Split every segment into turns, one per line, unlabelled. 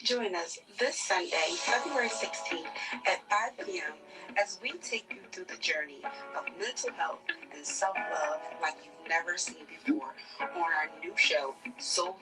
Join us this Sunday, February 16th at 5 p.m. as we take you through the journey of mental health and self-love like you've never seen before on our new show, Soul.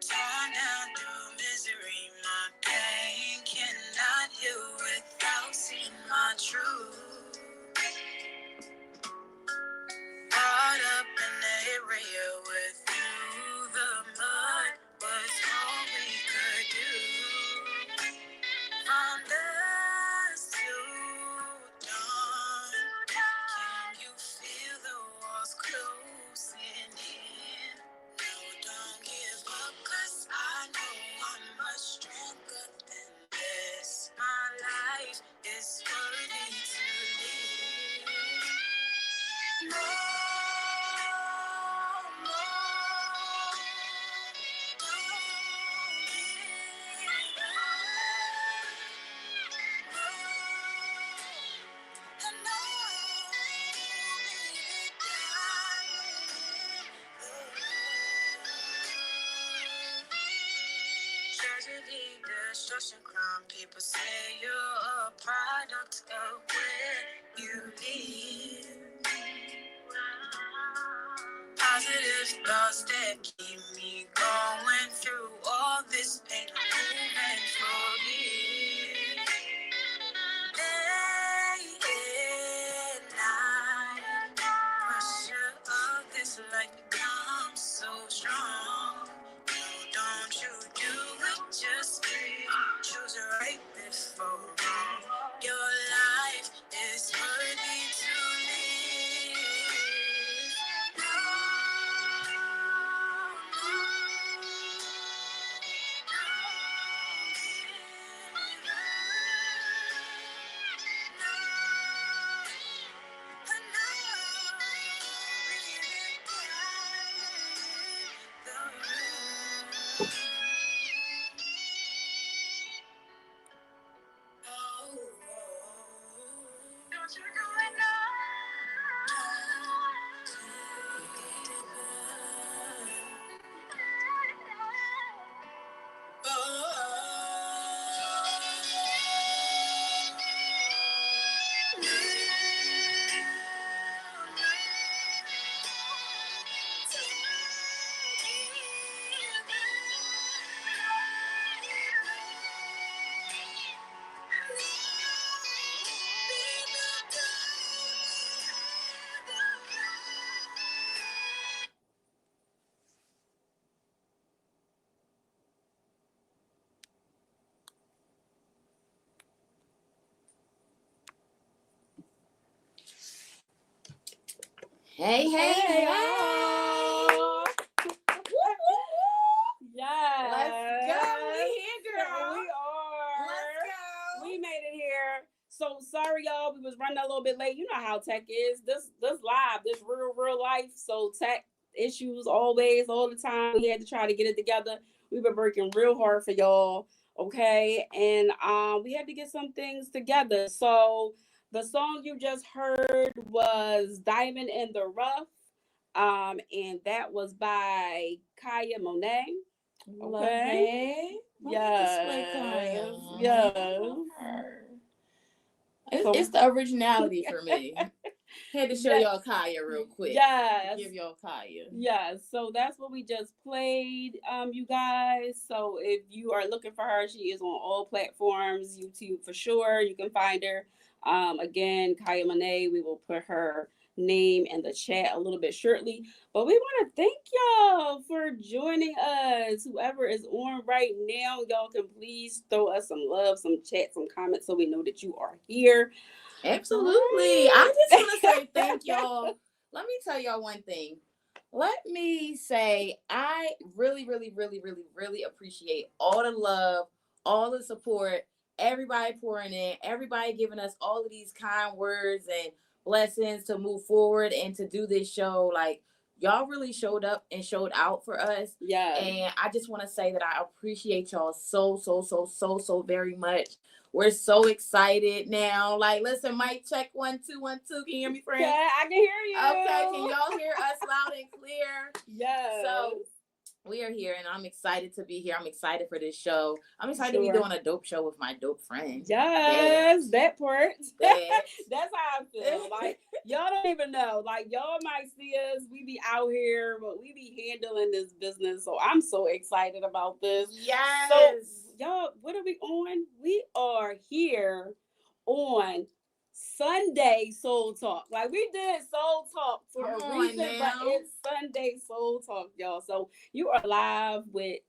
Torn down through misery, my pain cannot heal without seeing my truth. Caught up in the area with you, the mud was all we could do. From dusk to dawn, can you feel the walls closing in? No, don't give up, 'cause I know I'm much stronger than this. My life is worthy to live. No more, don't give tragedy, destruction, crime. People say you're a product of where you live. Positive thoughts that keep me going through all this pain, moving for years. Day and night, pressure of this life becomes so strong. No, don't you do it just free. Choose right before wrong. Your life is worthy to live. No, don't you do it now.
Hey, hey,
Hey,
hey.
y'all.
Yes.
Let's go. We here, girl.
We are.
Let's go.
We made it here. So sorry, y'all. We was running a little bit late. You know how tech is. This live, this real life. So tech issues always, all the time. We had to try to get it together. We've been working real hard for y'all. Okay. And we had to get some things together. So the song you just heard was Diamond in the Rough. And that was by Kiyah Monét. Okay. Yes. Yes.
It's the originality for me. Had to show y'all Kiyah real quick.
Yes.
Give y'all Kiyah.
Yes. So that's what we just played, you guys. So if you are looking for her, she is on all platforms, YouTube for sure. You can find her. Again, Kiyah Monét. We will put her name in the chat a little bit shortly. But we want to thank y'all for joining us. Whoever is on right now, y'all can please throw us some love, some chat, some comments so we know that you are here.
Absolutely. I just want to say thank y'all. Let me tell y'all one thing. Let me say I really, really, really, really, really appreciate all the love, all the support, everybody pouring in, everybody giving us all of these kind words and blessings to move forward and to do this show. Like, y'all really showed up and showed out for us.
Yeah.
And I just want to say that I appreciate y'all so very much. We're so excited now. Like, listen, mic check 1 2 1 2. Can you hear me, friend?
Yeah, I can hear you.
Okay, can y'all hear us loud and clear?
Yes.
So we are here, and I'm excited to be here. I'm excited for this show. I'm excited to be doing a dope show with my dope friend.
Yes, that part.
That's
how I feel. Like, y'all don't even know. Like, y'all might see us. We be out here, but we be handling this business. So I'm so excited about this.
Yes.
So, y'all, what are we on? We are here on Sunday Soul Talk. Like, we did Soul Talk for a reason, but it's Sunday Soul Talk, y'all. So you are live with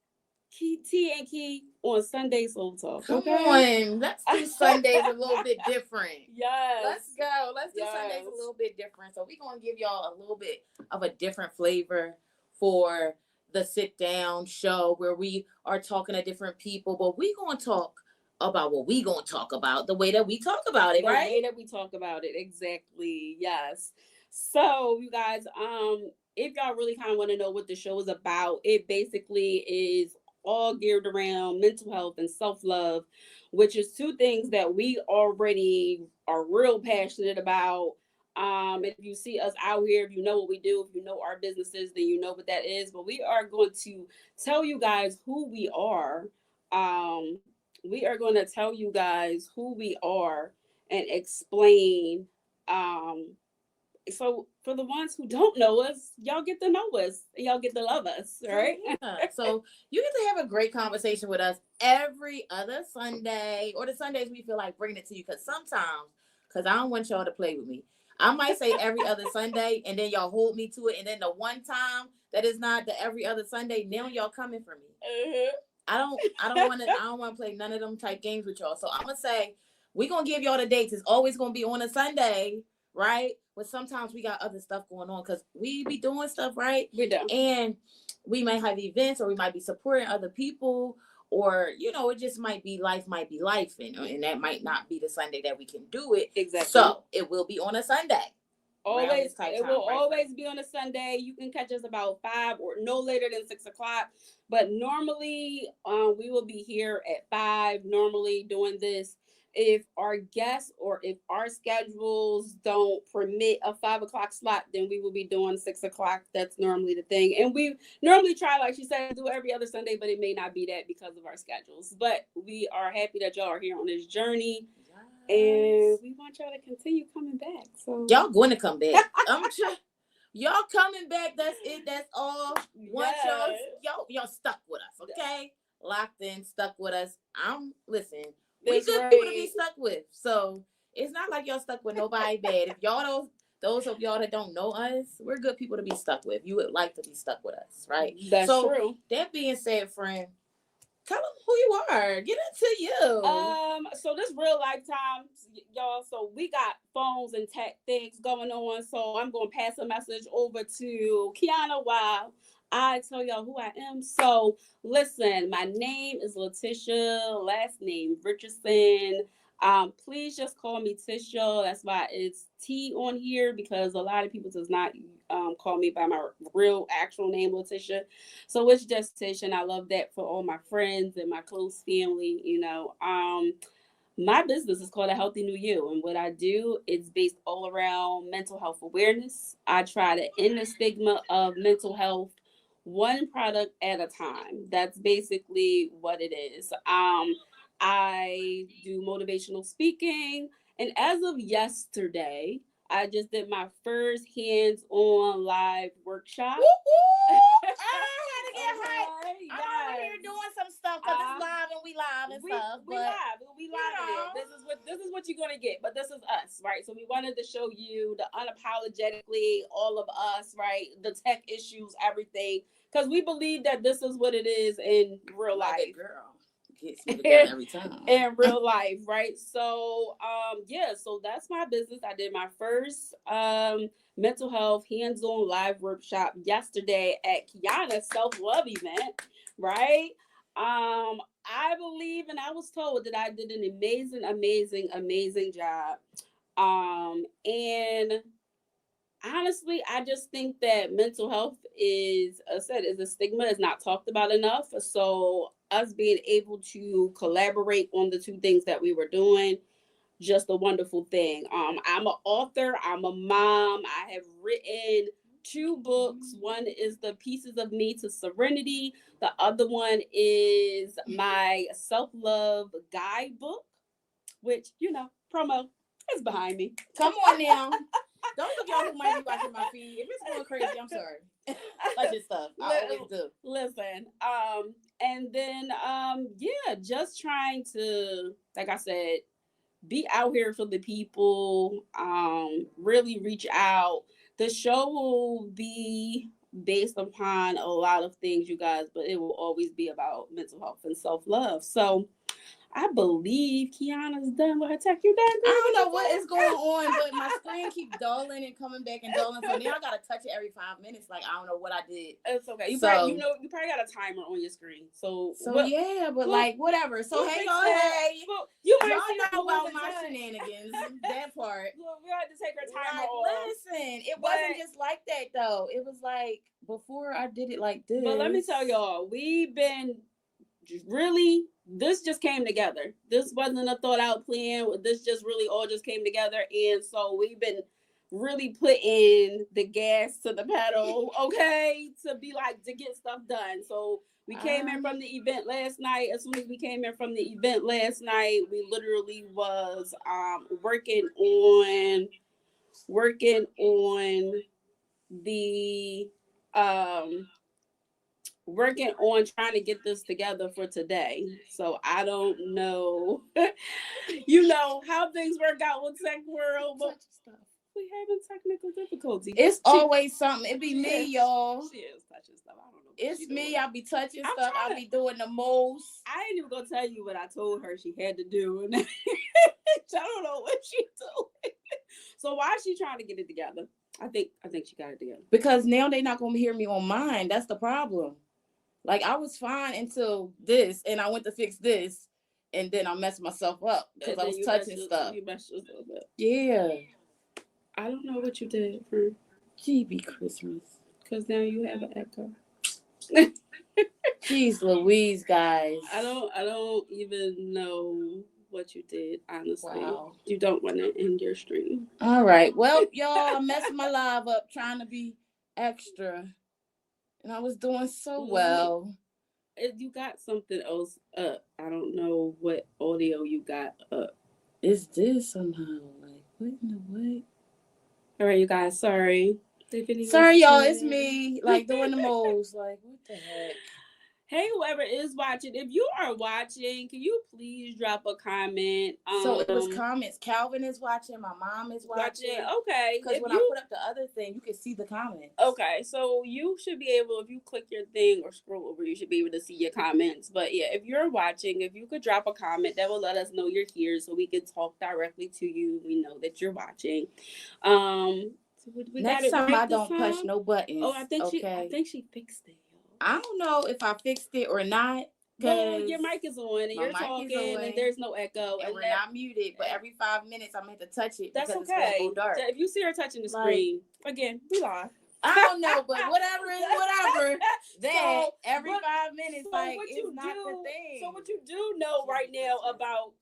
T and Key on Sunday Soul Talk.
Come on, let's do Sundays a little bit different.
Yes.
Let's go. Let's do Sundays a little bit different. So we're going to give y'all a little bit of a different flavor for the sit down show where we are talking to different people, but we're going to talk about what we going to talk about, the way that we talk about it, right?
The way that we talk about it, exactly. Yes. So, you guys, if y'all really kind of want to know what the show is about, it basically is all geared around mental health and self-love, which is two things that we already are real passionate about. If you see us out here, if you know what we do, if you know our businesses, then you know what that is. But we are going to tell you guys who we are. We are going to tell you guys who we are and explain. So for the ones who don't know us, y'all get to know us. Y'all get to love us, right?
Yeah. So you get to have a great conversation with us every other Sunday, or the Sundays we feel like bringing it to you. Because sometimes, because I don't want y'all to play with me, I might say every other Sunday, and then y'all hold me to it. And then the one time that is not the every other Sunday, now y'all coming for me. I don't want to play none of them type games with y'all. So I'm gonna say we're gonna give y'all the dates. It's always gonna be on a Sunday, right? But sometimes we got other stuff going on because we be doing stuff, right?
We do.
And we might have events, or we might be supporting other people, or it just might be life, and that might not be the Sunday that we can do it.
Exactly.
So it will be on a Sunday.
It will always be on a Sunday. You can catch us about 5 or no later than 6 o'clock. But normally, we will be here at 5. Normally doing this. If our guests or if our schedules don't permit a 5 o'clock slot, then we will be doing 6 o'clock. That's normally the thing. And we normally try, like she said, do every other Sunday, but it may not be that because of our schedules. But we are happy that y'all are here on this journey. And we want y'all to continue coming back. So
y'all going to come back. Y'all coming back. That's it. That's all. Once y'all stuck with us, okay? Locked in, stuck with us. Listen. We good people to be stuck with. So it's not like y'all stuck with nobody bad. If y'all those of y'all that don't know us, we're good people to be stuck with. You would like to be stuck with us, right?
That's true.
That being said, friend, tell them who you are. Get into you.
So this real lifetime, y'all. So we got phones and tech things going on. So I'm gonna pass a message over to Kiana while I tell y'all who I am. So listen, my name is Letitia, last name Richardson. Please just call me Tisha. That's why it's T on here, because a lot of people does not call me by my real actual name, Letitia. So it's just Tish, and I love that for all my friends and my close family. My business is called A Healthy New You, and what I do is based all around mental health awareness. I try to end the stigma of mental health one product at a time. That's basically what it is. I do motivational speaking, and as of yesterday, I just did my first hands-on live workshop.
I had to get hyped. I'm over here doing some stuff because it's live and we live and stuff.
We live. This is what you're gonna get, but this is us, right? So we wanted to show you the unapologetically all of us, right? The tech issues, everything, because we believe that this is what it is in real life.
Girl. Gets me together every time.
In real life, right? So so that's my business. I did my first mental health hands-on live workshop yesterday at Kiyah's self-love event, right? I believe, and I was told that I did an amazing job. And honestly, I just think that mental health is, as I said, is a stigma. It's not talked about enough. So us being able to collaborate on the two things that we were doing, just a wonderful thing. I'm an author. I'm a mom. I have written two books. One is The Pieces of Me to Serenity. The other one is my self-love guidebook, which, promo is behind me.
Come on now. Those of y'all who might be watching my feed, if it's going crazy, I'm sorry. Touch your stuff. I always do.
Listen, and then yeah, just trying to, like I said, be out here for the people, really reach out. The show will be based upon a lot of things, you guys, but it will always be about mental health and self-love. So I believe Kiana's done with her tech. You done?
I don't know what is going on, but my screen keeps dulling and coming back and dulling. So now I gotta touch it every 5 minutes. Like I don't know what I did.
It's okay. You probably got a timer on your screen. So
yeah, but like whatever. So hey y'all, hey, y'all know about my shenanigans. That part.
Well, we had to take our timer
off. Listen, it
but
wasn't just like that though. It was like before I did it like this.
But let me tell y'all, we've been really, this just came together. This wasn't a thought out plan. This just really all just came together. And so we've been really putting the gas to the pedal, okay, to get stuff done. So we came in from the event last night. As soon as we came in from the event last night, we literally was working on the working on trying to get this together for today. So I don't know, how things work out with Tech World, but we having technical difficulties.
It's always something. It be me, y'all.
She is touching stuff. I don't know.
It's me. I be touching stuff. I be doing the most.
I ain't even gonna tell you what I told her she had to do, and I don't know what she doing. So why is she trying to get it together? I think she got it together
because now they're not gonna hear me on mine. That's the problem. Like I was fine until this, and I went to fix this, and then I messed myself up because I was touching stuff. You messed yourself up. Yeah.
I don't know what you did for
GB Christmas.
Because now you have an echo.
Jeez Louise, guys.
I don't even know what you did, honestly. Wow. You don't want to end your stream.
All right. Well, y'all, I'm messing my live up trying to be extra. And I was doing so well.
You got something else up. I don't know what audio you got up.
It's this somehow. Like, what in the what?
All right, you guys. Sorry.
Sorry, y'all. It's me. Like, doing the most. Like, what the heck?
Hey, whoever is watching, if you are watching, can you please drop a comment?
So it was comments. Calvin is watching. My mom is watching.
Okay.
Because when I put up the other thing, you can see the comments.
Okay. So you should be able, if you click your thing or scroll over, you should be able to see your comments. But yeah, if you're watching, if you could drop a comment, that will let us know you're here so we can talk directly to you. We know that you're watching.
Next time I don't push no buttons.
Oh, I think she fixed it.
I don't know if I fixed it or not.
Well, your mic is on and you're talking and there's no echo.
And we're not muted, but every 5 minutes I'm going to touch it.
That's okay.
It's gonna go dark.
If you see her touching the screen, again, we live.
I don't know, but whatever is whatever. That every 5 minutes, like, it's not the thing.
So what you do know right now about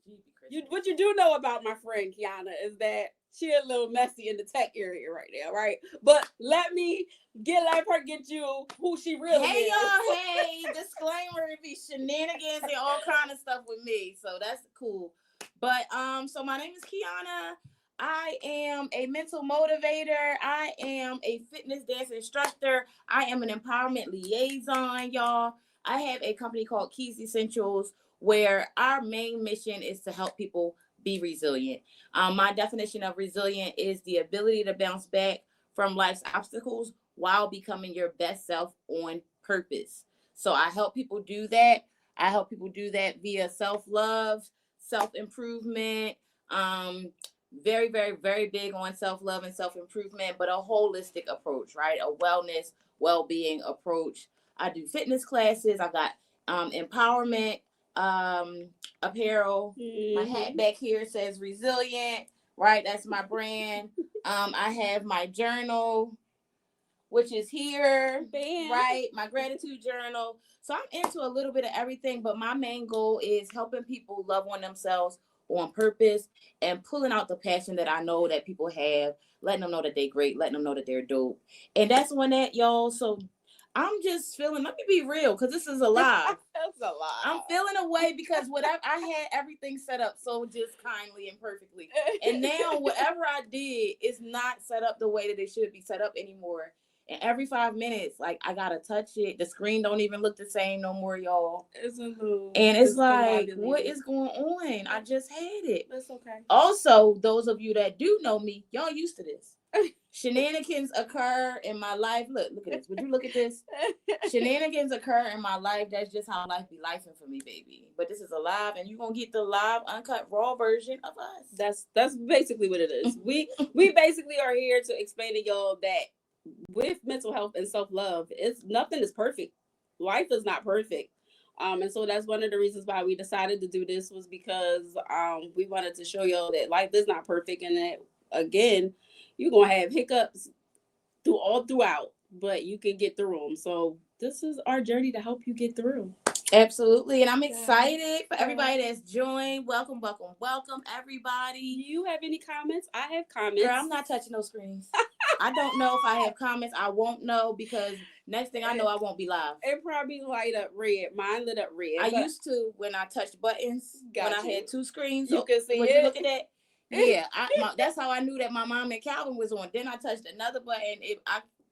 what you do know about my friend Kiana is that she a little messy in the tech area right now, right? But let her get you who she really is.
Hey y'all, hey, disclaimer, it be shenanigans and all kind of stuff with me. So that's cool. But so my name is Kiana. I am a mental motivator. I am a fitness dance instructor. I am an empowerment liaison, y'all. I have a company called Keys Essentials where our main mission is to help people be resilient. My definition of resilient is the ability to bounce back from life's obstacles while becoming your best self on purpose. So I help people do that. I help people do that via self-love, self-improvement. Very, very, very big on self-love and self-improvement, but a holistic approach, right? A wellness, well-being approach. I do fitness classes. I got empowerment apparel. My hat back here says resilient. right? That's my brand. I have my journal, which is here,
Bam.
right? My gratitude journal. So I'm into a little bit of everything, but my main goal is helping people love on themselves on purpose and pulling out the passion that I know that people have, letting them know that they're great, letting them know that they're dope. And that's when that, y'all. So I'm just feeling, let me be real, because this is a live.
That's a lot.
I'm feeling away because whatever I had everything set up so just kindly and perfectly. And now whatever I did is not set up the way that it should be set up anymore. And every 5 minutes, like I gotta touch it. The screen don't even look the same no more, y'all. And it's like, what is going on? I just had it.
That's okay.
Also, those of you that do know me, y'all used to this. Shenanigans occur in my life. Look at this. Would you look at this? Shenanigans occur in my life. That's just how life be lifing for me, baby. But this is a live, and you're gonna get the live, uncut, raw version of us.
That's basically what it is. We basically are here to explain to y'all that with mental health and self-love, nothing is perfect. Life is not perfect. And so that's one of the reasons why we decided to do this, was because we wanted to show y'all that life is not perfect, and that again, you're gonna have hiccups throughout, but you can get through them. So this is our journey to help you get through.
Absolutely. And I'm excited for everybody that's joined. Welcome, everybody.
Do you have any comments? I have comments.
Girl, I'm not touching those screens. I don't know if I have comments. I won't know, because next thing I know, I won't be live.
It probably light up red. Mine lit up red.
I used to, when I touched buttons, when I had two screens.
You can see
it.
You
look at that? Yeah, that's how I knew that my mom and Calvin was on. Then I touched another button.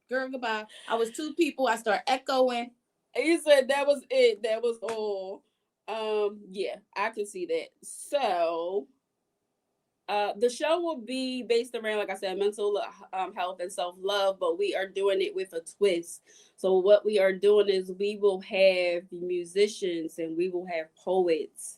Girl, goodbye. I was two people. I start echoing.
You said that was it. That was all. Yeah, I can see that. So, the show will be based around, like I said, mental health and self-love, but we are doing it with a twist. So what we are doing is we will have musicians and we will have poets.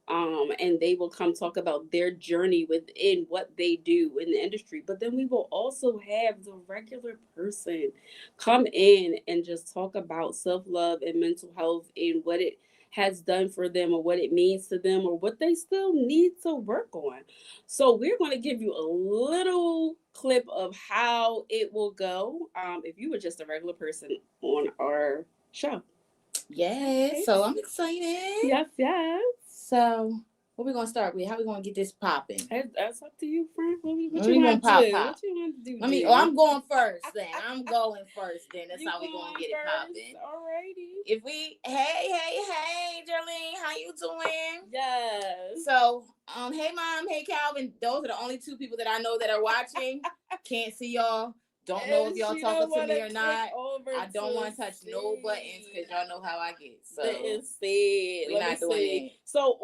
And they will come talk about their journey within what they do in the industry. But then we will also have the regular person come in and just talk about self-love and mental health and what it has done for them, or what it means to them, or what they still need to work on. So we're going to give you a little clip of how it will go if you were just a regular person on our show.
Yes. Okay. So I'm excited.
Yes.
So, what we gonna start with? How we gonna get this popping?
That's up to you, friend. What you want to do? What you want to do?
I'm going first. Then I'm going first. Then that's how we gonna get it popping.
Alrighty.
If we, hey, Darlene, how you doing?
Yes.
So, hey, Mom, hey, Calvin. Those are the only two people that I know that are watching. Can't see y'all. Don't know if y'all talking to me or not. I don't want to touch no buttons, because y'all know how I get. So we're not doing it.
So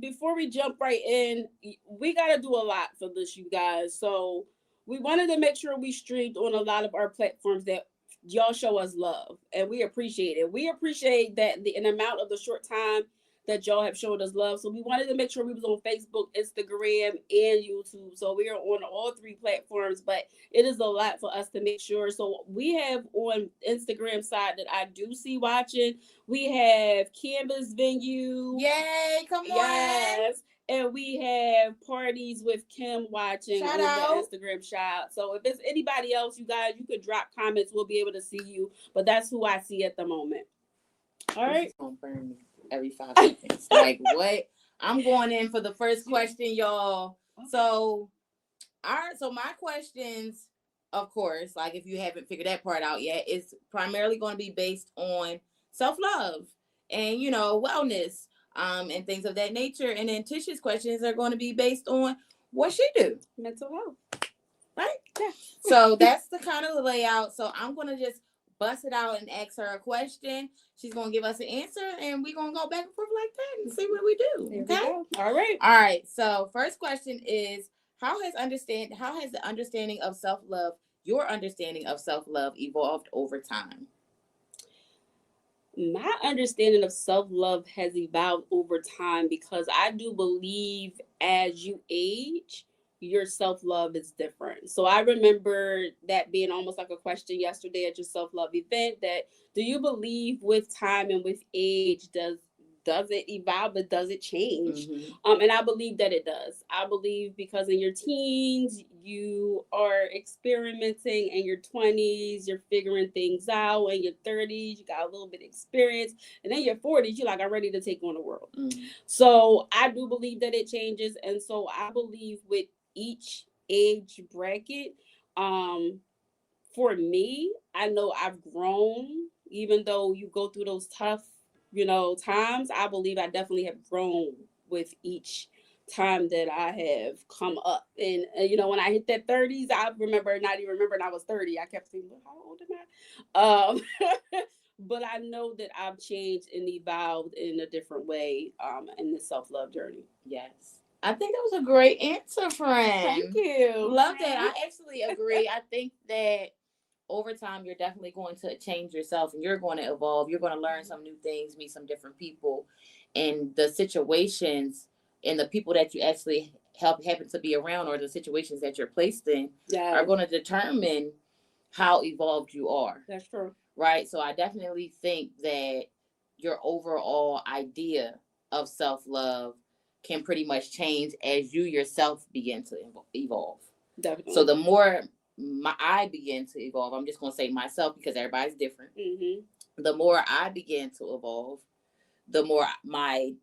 before we jump right in, we got to do a lot for this, you guys. So we wanted to make sure we streamed on a lot of our platforms that y'all show us love, and we appreciate it. We appreciate that in amount of the short time that y'all have showed us love. So we wanted to make sure we was on Facebook, Instagram, and YouTube. So we are on all three platforms, but it is a lot for us to make sure. So we have on Instagram side that I do see watching. We have Canvas Venue.
Yay, come on.
Yes. And we have Parties with Kim watching
Shout
on
out.
the Instagram shout. So if there's anybody else, you guys, you could drop comments. We'll be able to see you. But that's who I see at the moment. All right.
Every 5 seconds. Like, what? I'm going in for the first question, y'all. So my questions, of course, like if you haven't figured that part out yet, is primarily going to be based on self-love and, wellness, and things of that nature. And then Tisha's questions are going to be based on what she do.
Mental health.
Right? Yeah. So that's the kind of the layout. So I'm going to just bust it out and ask her a question. She's going to give us an answer, and we're going to go back and forth like that and see what we do. Okay?
All right.
All right. So first question is, how has the understanding of self-love, your understanding of self-love, evolved over time?
My understanding of self-love has evolved over time because I do believe as you age, your self-love is different. So I remember that being almost like a question yesterday at your self-love event, that do you believe with time and with age, does does it evolve, but does it change?
Mm-hmm.
And I believe that it does. I believe because in your teens you are experimenting, in your 20s you're figuring things out, in your 30s you got a little bit of experience, and then your 40s you're like, I'm ready to take on the world.
Mm-hmm.
So I do believe that it changes, and so I believe with each age bracket, for me, I know I've grown, even though you go through those tough, times. I believe I definitely have grown with each time that I have come up. And, when I hit that 30s, I remember not even remembering I was 30. I kept thinking, well, how old am I? But I know that I've changed and evolved in a different way in the self-love journey.
Yes. I think that was a great answer, friend.
Thank you.
Love that. I actually agree. I think that over time, you're definitely going to change yourself and you're going to evolve. You're going to learn some new things, meet some different people, and the situations and the people that you actually happen to be around, or the situations that you're placed in, are going to determine how evolved you are.
That's true.
Right? So I definitely think that your overall idea of self-love can pretty much change as you yourself begin to evolve.
Definitely.
So the more I begin to evolve, I'm just going to say myself because everybody's different.
Mm-hmm.
The more I begin to evolve, the more my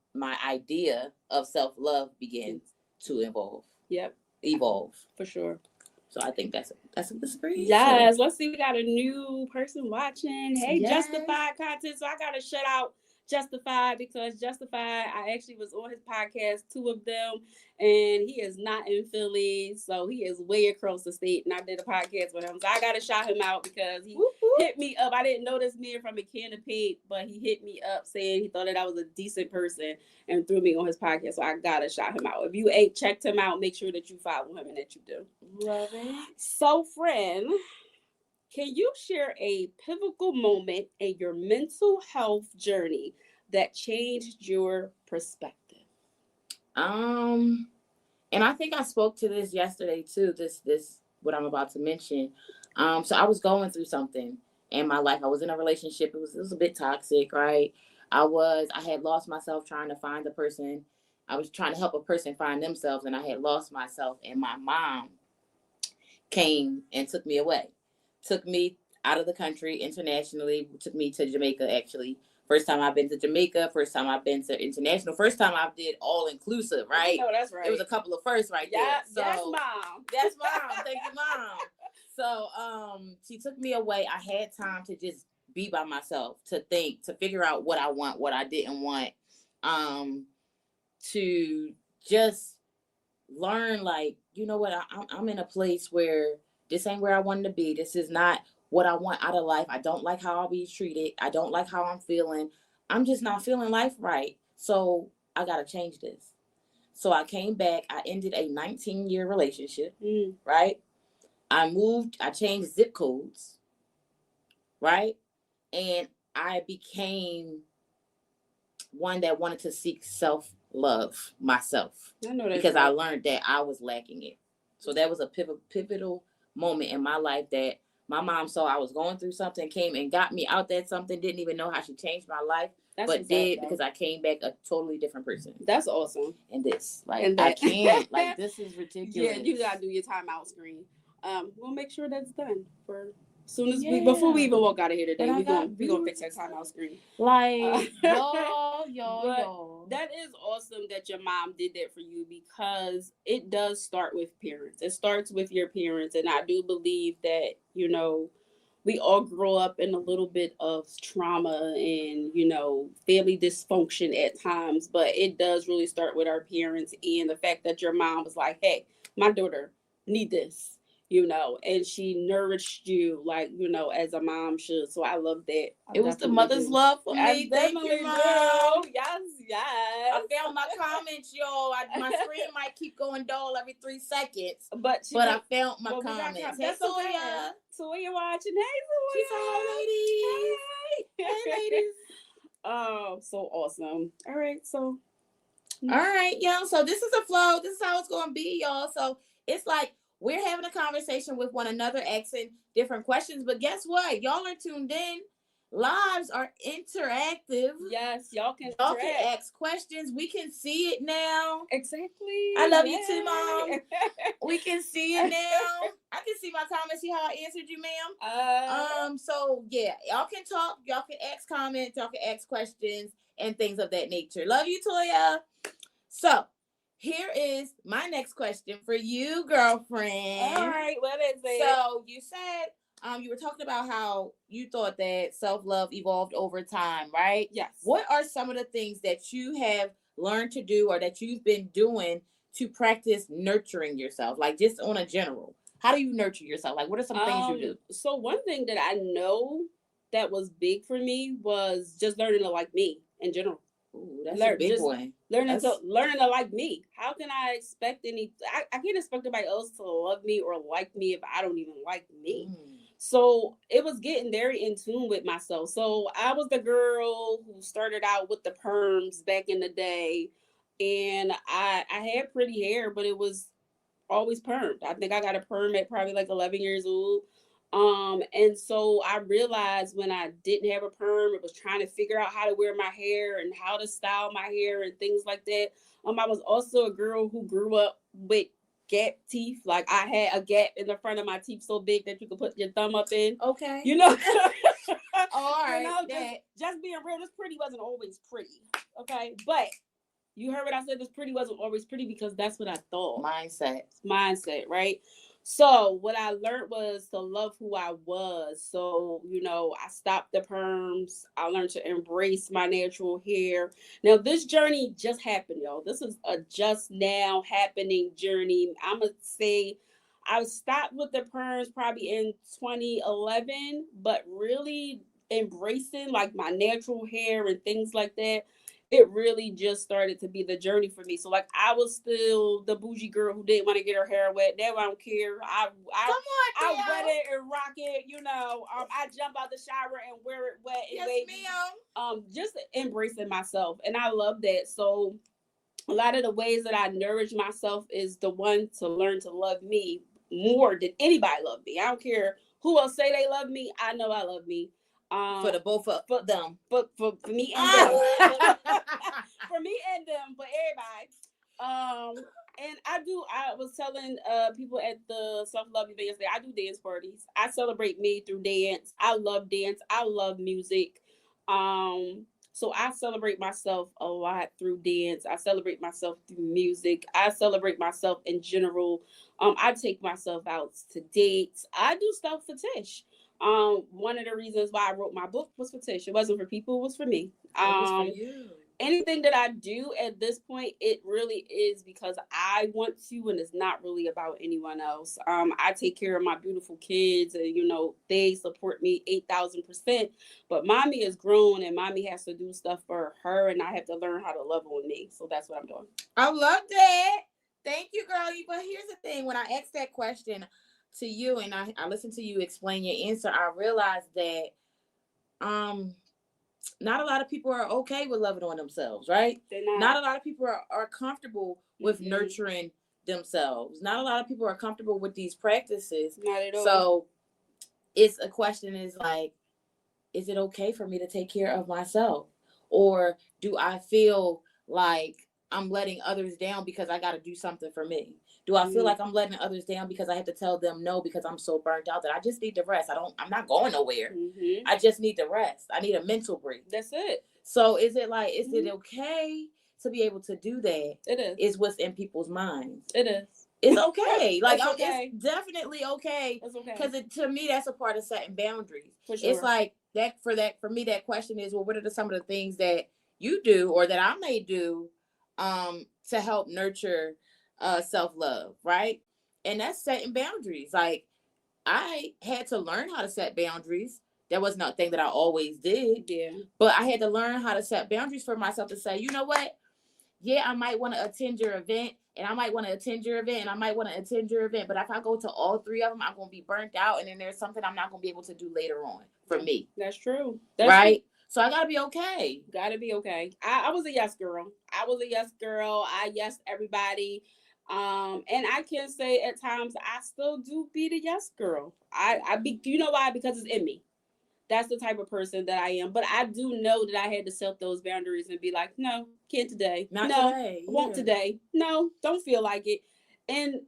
idea of self-love begins to evolve.
Yep.
Evolve.
For sure.
So I think that's a great.
Yes. Let's see. We got a new person watching. Hey,
yes.
Justified content. So I got to shout out Justified, because Justified, I actually was on his podcast, 2 of them, and he is not in Philly, so he is way across the state, and I did a podcast with him, so I gotta shout him out because he hit me up. I didn't know this man from a can of paint, but he hit me up saying he thought that I was a decent person and threw me on his podcast, so I gotta shout him out. If you ain't checked him out, make sure that you follow him and that you do.
Love it.
So, friend, can you share a pivotal moment in your mental health journey that changed your perspective?
And I think I spoke to this yesterday too. This what I'm about to mention. So I was going through something in my life. I was in a relationship. It was a bit toxic, right? I had lost myself trying to find the person. I was trying to help a person find themselves, and I had lost myself. And my mom came and took me away. Took me out of the country internationally, took me to Jamaica, actually. First time I've been to Jamaica, first time I've been to international, first time I did all inclusive, right?
No, that's right.
It was a couple of firsts right there. So,
that's mom.
That's mom. Thank you, mom. So she took me away. I had time to just be by myself, to think, to figure out what I want, what I didn't want, to just learn, like, you know what, I'm in a place where this ain't where I wanted to be. This is not what I want out of life. I don't like how I'll be treated. I don't like how I'm feeling. I'm just not feeling life right. So I got to change this. So I came back. I ended a 19-year relationship, right? I moved. I changed zip codes, right? And I became one that wanted to seek self-love myself.
I know that
because I learned that I was lacking it. So that was a pivotal moment in my life that my mom saw I was going through something, came and got me out that something, didn't even know how she changed my life, but did, because I came back a totally different person.
That's awesome.
And this, like, I can't, like, this is ridiculous.
Yeah, you gotta do your timeout screen. We'll make sure that's done for soon as before we even walk out of here today. We're gonna fix our timeout screen.
Like, y'all.
That is awesome that your mom did that for you, because it does start with parents. It starts with your parents, and I do believe that, we all grow up in a little bit of trauma and, family dysfunction at times, but it does really start with our parents, and the fact that your mom was like, hey, my daughter need this, and she nourished you like, as a mom should. So I love that.
It was the mother's love for me. Thank you, Mom.
Yes.
I found my comments, y'all. My screen might keep going dull every 3 seconds, but I found my comments.
Hey, Toya. Toya watching. Hey, Toya.
She's hello, ladies. Hey, ladies.
Oh, so awesome. All right,
y'all. So this is a flow. This is how it's going to be, y'all. So it's like we're having a conversation with one another, asking different questions. But guess what? Y'all are tuned in. lives are interactive.
Yes, y'all can
Y'all can
interact.
ask questions. We can see it now.
Exactly.
I love
Yay.
you too, Mom. We can see it now. I can see my comments. See how I answered you, ma'am. So yeah, y'all can talk. Y'all can ask comments. Y'all can ask questions and things of that nature. Love you, Toya. So here is my next question for you, girlfriend.
All right, what is it?
So you said you were talking about how you thought that self-love evolved over time, right?
Yes.
What are some of the things that you have learned to do or that you've been doing to practice nurturing yourself? Like just on a general. How do you nurture yourself? Like what are some things you do?
So one thing that I know that was big for me was just learning to like me in general.
Ooh, that's a big one.
Learning to like me. How can I expect I can't expect anybody else to love me or like me if I don't even like me. So it was getting very in tune with myself. So I was the girl who started out with the perms back in the day, and I had pretty hair, but it was always permed. I think I got a perm at probably like 11 years old. And so I realized when I didn't have a perm, it was trying to figure out how to wear my hair and how to style my hair and things like that. I was also a girl who grew up with gap teeth. Like I had a gap in the front of my teeth so big that you could put your thumb up in.
Okay.
You know?
All right.
You know, just being real, this pretty wasn't always pretty. Okay. But you heard what I said. This pretty wasn't always pretty because that's what I thought. Mindset, right? So what I learned was to love who I was. So, I stopped the perms. I learned to embrace my natural hair. Now, this journey just happened, y'all. This is a just now happening journey. I'm going to say I stopped with the perms probably in 2011, but really embracing like my natural hair and things like that, it really just started to be the journey for me. So like I was still the bougie girl who didn't want to get her hair wet. Now I don't care. I wet it and rock it. I jump out the shower and wear it wet and baby. Just embracing myself, and I love that. So a lot of the ways that I nourish myself is the one to learn to love me more than anybody love me. I don't care who else say they love me. I know I love me.
For the both of them.
For me and them. For me and them, for everybody. And I was telling people at the self-love event yesterday, I do dance parties. I celebrate me through dance. I love dance. I love music. So I celebrate myself a lot through dance. I celebrate myself through music. I celebrate myself in general. I take myself out to dates. I do stuff for Tish. One of the reasons why I wrote my book was for Tish. It wasn't for people, it was for me.
It was for you.
Anything that I do at this point, it really is because I want to, and it's not really about anyone else. I take care of my beautiful kids, and they support me 8,000%. But mommy is grown, and mommy has to do stuff for her, and I have to learn how to love on me. So that's what I'm doing.
I love that. Thank you, girl. But here's the thing: when I asked that question to you, and I listened to you explain your answer, I realized that not a lot of people are okay with loving on themselves, right?
They're not.
Not a lot of people are comfortable with nurturing themselves. Not a lot of people are comfortable with these practices.
Not at all.
So it's a question is like, is it okay for me to take care of myself? Or do I feel like I'm letting others down because I got to do something for me? Do I feel like I'm letting others down because I have to tell them no because I'm so burnt out that I just need to rest? I'm not going nowhere. I just need to rest. I need a mental break.
That's it.
So is it okay to be able to do that?
It is.
Is what's in people's minds.
It is.
It's okay.
It's
definitely okay.
It's okay.
Because to me, that's a part of setting boundaries.
For sure.
It's like for me, that question is, well, what are some of the things that you do or that I may do to help nurture self-love, right? And that's setting boundaries. Like I had to learn how to set boundaries. That was not a thing that I always did.
Yeah.
But I had to learn how to set boundaries for myself to say, you know what? Yeah, I might want to attend your event, and I might want to attend your event, and I might want to attend your event. But if I go to all three of them, I'm going to be burnt out, and then there's something I'm not going to be able to do later on for me.
That's true.
Right? True. So I got to be okay.
Got to be okay. I was a yes girl. I yes everybody. And I can say at times I still do be the yes girl. I be, you know why? Because it's in me. That's the type of person that I am. But I do know that I had to set those boundaries and be like, no, can't today.
Not
No,
today.
won't today. No, don't feel like it. And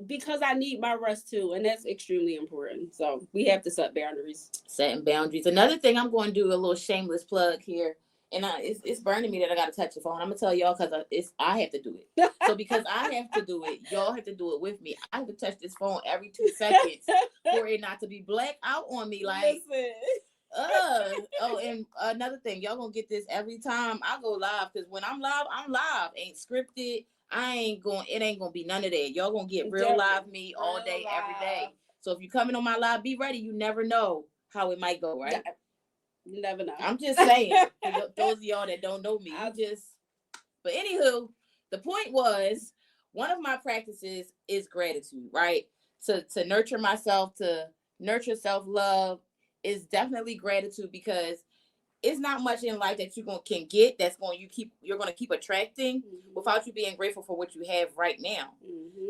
because I need my rest too, and that's extremely important. So we have to set boundaries.
Setting boundaries. Another thing, I'm going to do a little shameless plug here, and it's burning me that I got to touch the phone. I'm gonna tell y'all because I have to do it. So because I have to do it, y'all have to do it with me. I have to touch this phone every 2 seconds for it not to be black out on me. Like,
listen.
Oh, and another thing, y'all gonna get this every time I go live, because when I'm live. Ain't scripted. It ain't gonna be none of that. Y'all gonna get real live me all day, every day. So if you coming on my live, be ready. You never know how it might go, right?
You never know.
I'm just saying, for those of y'all that don't know me, but anywho, the point was, one of my practices is gratitude, right? To nurture myself, to nurture self-love is definitely gratitude, because it's not much in life that can get you're gonna keep attracting without you being grateful for what you have right now.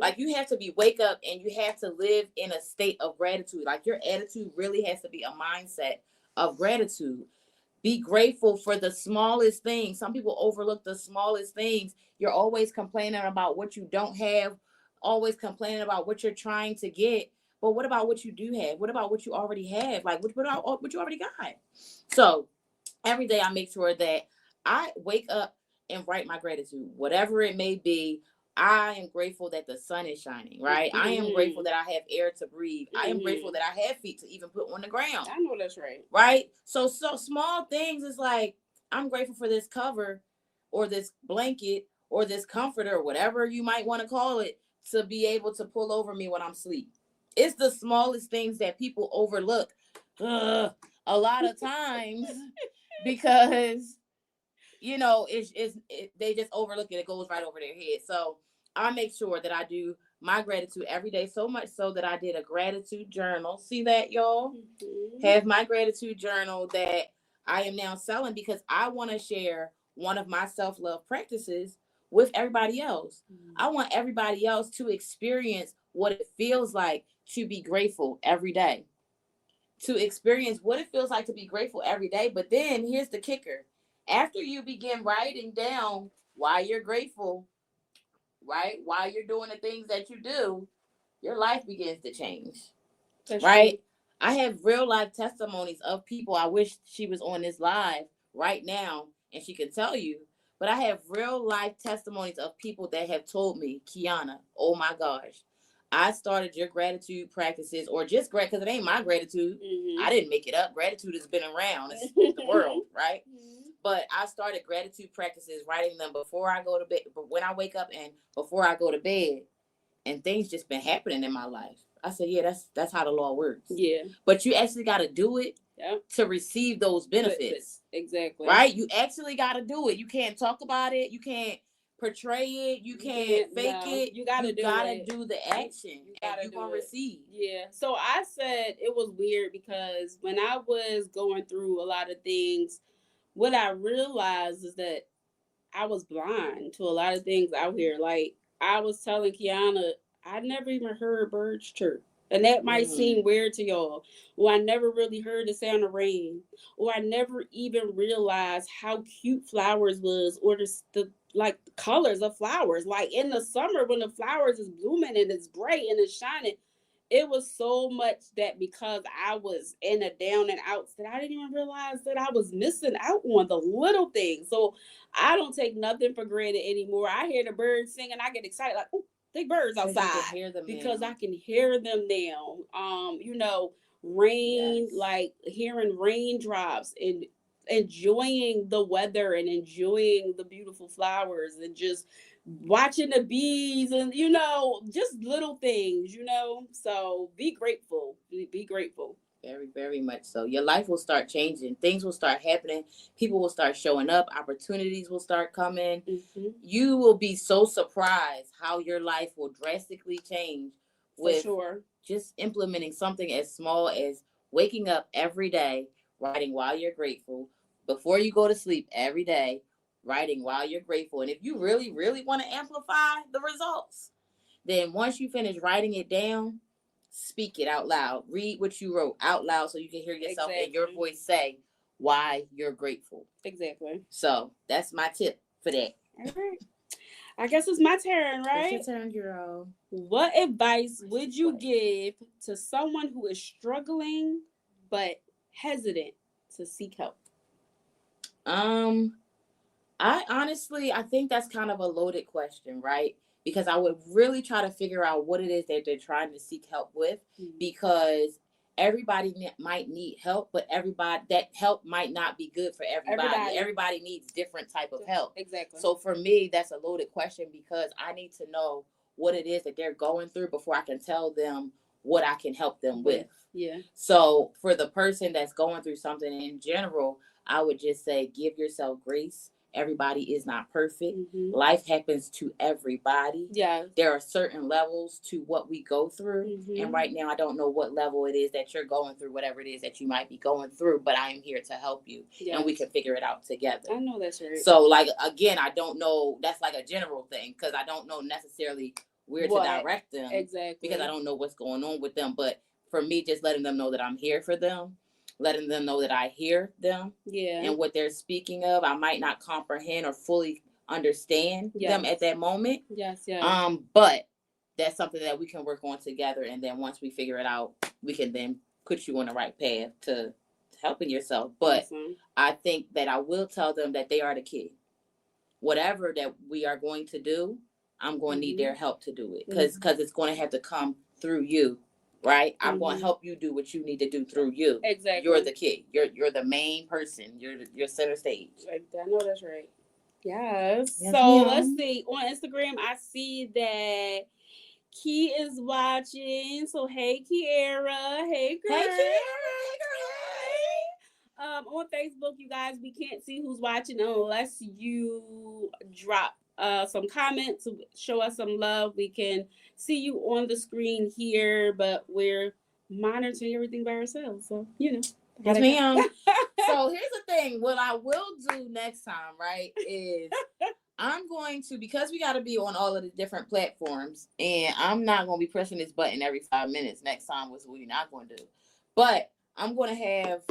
Like, you have to wake up and you have to live in a state of gratitude. Like, your attitude really has to be a mindset of gratitude. Be grateful for the smallest things. Some people overlook the smallest things. You're always complaining about what you don't have, always complaining about what you're trying to get. But what about what you do have? What about what you already have? Like, what about what you already got? So every day I make sure that I wake up and write my gratitude, whatever it may be. I am grateful that the sun is shining, right? I am grateful that I have air to breathe. I am grateful that I have feet to even put on the ground.
I know that's right.
Right? So small things is like, I'm grateful for this cover or this blanket or this comforter, or whatever you might want to call it, to be able to pull over me when I'm asleep. It's the smallest things that people overlook a lot of times because, they just overlook it. It goes right over their head. So I make sure that I do my gratitude every day, so much so that I did a gratitude journal. See that, y'all? Have my gratitude journal that I am now selling, because I want to share one of my self-love practices with everybody else. I want everybody else to experience what it feels like to be grateful every day. To experience what it feels like to be grateful every day. But then here's the kicker. After you begin writing down why you're grateful, right? Why you're doing the things that you do, your life begins to change. That's right? True. I have real life testimonies of people. I wish she was on this live right now and she could tell you. But I have real life testimonies of people that have told me, Kiana, oh my gosh, I started your gratitude practices, or just because it ain't my gratitude. I didn't make it up. Gratitude has been around. It's the world, right? But I started gratitude practices, writing them before I go to bed, when I wake up and before I go to bed. And things just been happening in my life. I said, yeah, that's how the law works. Yeah. But you actually got to do it to receive those benefits.
Exactly.
Right? You actually got to do it. You can't talk about it. You can't portray it. You can't fake it. You got to do the action. And you're going to receive.
Yeah. So I said it was weird because when I was going through a lot of things, what I realized is that I was blind to a lot of things out here. Like, I was telling Kiana, I never even heard birds chirp. And that might seem weird to y'all. Or I never really heard the sound of rain. Or I never even realized how cute flowers was, or the colors of flowers. Like, in the summer when the flowers is blooming and it's bright and it's shining, it was so much that because I was in a down and outs that I didn't even realize that I was missing out on the little things. So I don't take nothing for granted anymore. I hear the birds sing and I get excited, like, oh, they birds outside.
You can hear them
because
now.
I can hear them now. Rain, like hearing raindrops and enjoying the weather and enjoying the beautiful flowers and just watching the bees and just little things. So be grateful. Be grateful.
Very, very much so. Your life will start changing. Things will start happening. People will start showing up. Opportunities will start coming. You will be so surprised how your life will drastically change with just implementing something as small as waking up every day, writing while you're grateful. Before you go to sleep every day, writing while you're grateful. And if you really, really want to amplify the results, then once you finish writing it down, speak it out loud. Read what you wrote out loud so you can hear yourself and your voice say why you're grateful.
Exactly.
So that's my tip for that.
All right. I guess it's my turn, right?
It's your turn, girl.
What advice would you give to someone who is struggling but hesitant to seek help?
I think that's kind of a loaded question, right? Because I would really try to figure out what it is that they're trying to seek help with, because everybody might need help, but that help might not be good for everybody. Everybody needs different type of help.
Exactly.
So for me, that's a loaded question, because I need to know what it is that they're going through before I can tell them what I can help them with.
Yeah.
So for the person that's going through something in general, I would just say, give yourself grace. Everybody is not perfect.
Mm-hmm.
Life happens to everybody.
Yeah.
There are certain levels to what we go through.
Mm-hmm.
And right now, I don't know what level it is that you're going through, whatever it is that you might be going through, but I am here to help you. Yes. And we can figure it out together.
I know that's right.
So, like, again, I don't know. That's like a general thing, because I don't know necessarily where to direct them.
Exactly.
Because I don't know what's going on with them. But for me, just letting them know that I'm here for them, letting them know that I hear them, and what they're speaking of. I might not comprehend or fully understand them at that moment.
Yes.
But that's something that we can work on together, and then once we figure it out, we can then put you on the right path to helping yourself. But I think that I will tell them that they are the key. Whatever that we are going to do, I'm going to need their help to do it, because it's going to have to come through you. Right? I'm going to help you do what you need to do through you.
Exactly.
You're the key. You're the main person. You're center stage.
I know that's right. Yes. So let's see. On Instagram, I see that Key is watching. So hey, Kiara. Hey, girl.
Hey, Kiara. Hey, girl.
On Facebook, you guys, we can't see who's watching unless you drop some comments to show us some love. We can see you on the screen here, but we're monitoring everything by ourselves. So,
Yes, ma'am. So here's the thing. What I will do next time, right, is I'm going to, because we got to be on all of the different platforms, and I'm not going to be pressing this button every 5 minutes. Next time was what we're not going to do. But we're going to have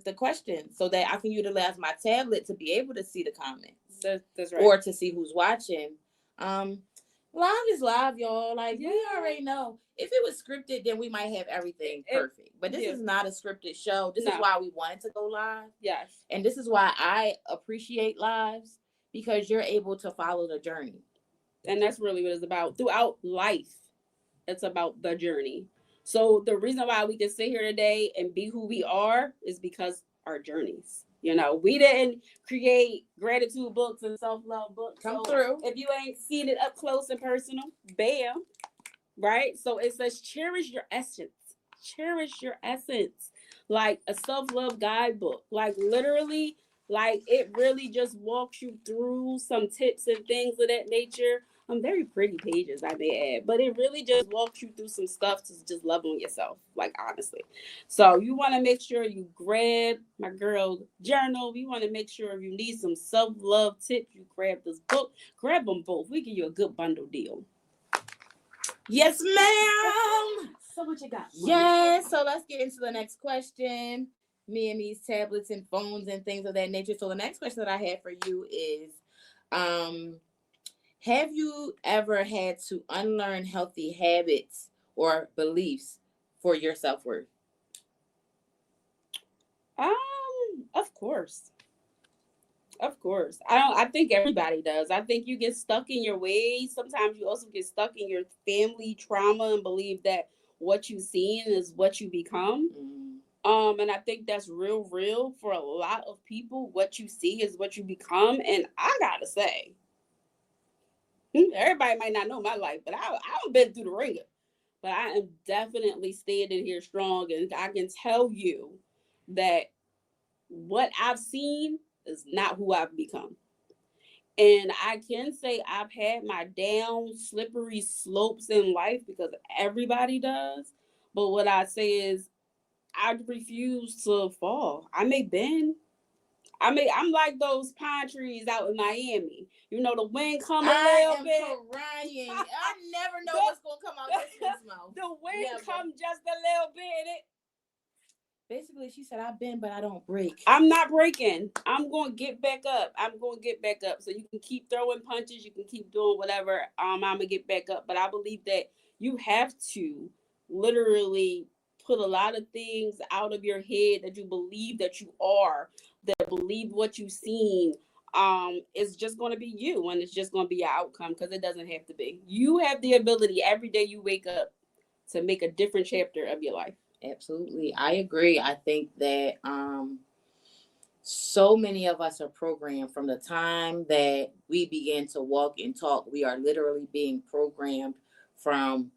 the questions so that I can utilize my tablet to be able to see the comments.
That's right.
Or to see who's watching. Live is live, y'all. Like, we already know. If it was scripted, then we might have everything perfect. But this is not a scripted show. This is why we wanted to go live.
Yes.
And this is why I appreciate lives, because you're able to follow the journey.
And that's really what it's about. Throughout life, it's about the journey. So the reason why we can sit here today and be who we are is because our journeys. You know, we didn't create gratitude books and self-love books.
Come through.
If you ain't seen it up close and personal, bam. Right? So it says cherish your essence. Cherish your essence. Like a self-love guidebook. Like literally, like it really just walks you through some tips and things of that nature. Very pretty pages, I may add, but it really just walks you through some stuff to just love on yourself, like honestly. So you want to make sure you grab my girl journal. You want to make sure if you need some self-love tips, you grab this book. Grab them both. We give you a good bundle deal.
Yes, ma'am.
So what you got?
Yes. So let's get into the next question. Me and these tablets and phones and things of that nature. So the next question that I have for you is, have you ever had to unlearn healthy habits or beliefs for your self-worth?
Of course. Of course. I think everybody does. I think you get stuck in your ways. Sometimes you also get stuck in your family trauma and believe that what you've seen is what you become. And I think that's real for a lot of people. What you see is what you become. And I gotta say, everybody might not know my life, but I've been through the ringer. But I am definitely standing here strong, and I can tell you that what I've seen is not who I've become. And I can say I've had my down, slippery slopes in life, because everybody does. But what I say is I refuse to fall. I may bend. I mean, I'm like those pine trees out in Miami. You know, the wind come a
I
little
am
bit.
crying. I never know what's gonna come out this one's mouth.
The wind
Never.
come just a little bit.
Basically, she said, "I've been, but I don't break."
I'm not breaking. I'm going to get back up. I'm going to get back up. So you can keep throwing punches. You can keep doing whatever. I'm going to get back up. But I believe that you have to literally put a lot of things out of your head that you believe that you are, that believe what you've seen. It's just going to be you, and it's just going to be your outcome, because it doesn't have to be. You have the ability every day you wake up to make a different chapter of your life.
Absolutely. I agree. I think that so many of us are programmed from the time that we begin to walk and talk. We are literally being programmed from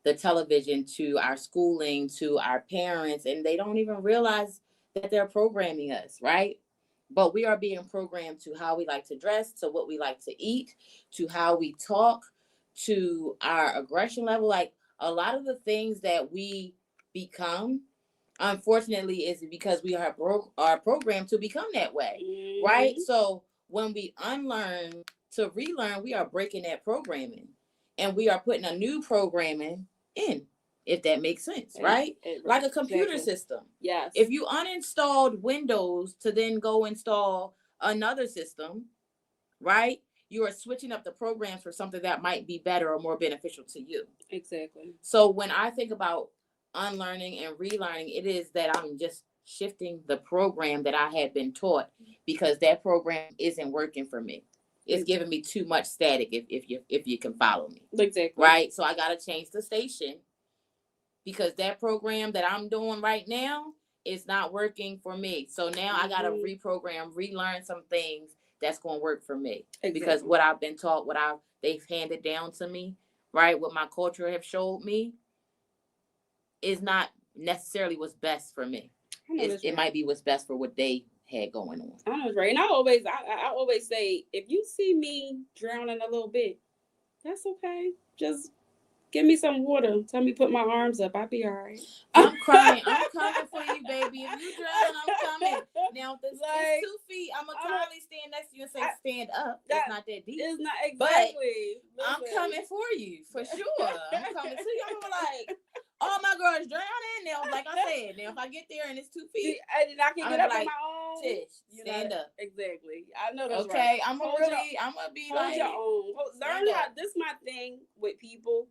the television to our schooling to our parents, and they don't even realize that they're programming us, right? But we are being programmed to how we like to dress, to what we like to eat, to how we talk, to our aggression level. Like a lot of the things that we become, unfortunately, is because we are programmed to become that way, right? So when we unlearn to relearn, we are breaking that programming, and we are putting a new programming in, if that makes sense, right? Like a computer system.
Yes.
If you uninstalled Windows to then go install another system, right? You are switching up the programs for something that might be better or more beneficial to you.
Exactly.
So when I think about unlearning and relearning, it is that I'm just shifting the program that I had been taught, because that program isn't working for me. It's giving me too much static, if you can follow me.
Exactly.
Right? So I got to change the station, because that program that I'm doing right now is not working for me. So now I got to reprogram, relearn some things that's going to work for me. Exactly. Because what I've been taught, they've handed down to me, right? What my culture have showed me is not necessarily what's best for me. It might be what's best for what they had going on.
I know it's right. And I always say, if you see me drowning a little bit, that's okay. Just give me some water. Tell me put my arms up. I'll be all right.
I'm crying. I'm coming for you, baby. If you drown, I'm coming. Now, if it's 2 feet, I'm going to kindly stand next to you and say, stand up. It's not that deep.
It's not exactly.
But I'm coming for you, for sure. I'm coming to you. I'm like, all my girls drowning. Now, like I said, now if I get there and it's 2 feet,
and I can get up on my own.
Tish, stand up.
Exactly. I know that's
right. Okay,
I'm gonna
be
hold
like,
your own. Learn how. This is my thing with people.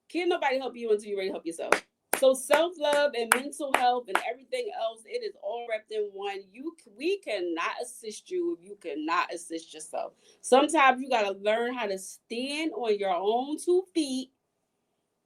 Can't nobody help you until you're ready to help yourself. So self-love and mental health and everything else, it is all wrapped in one. We cannot assist you if you cannot assist yourself. Sometimes you gotta learn how to stand on your own 2 feet.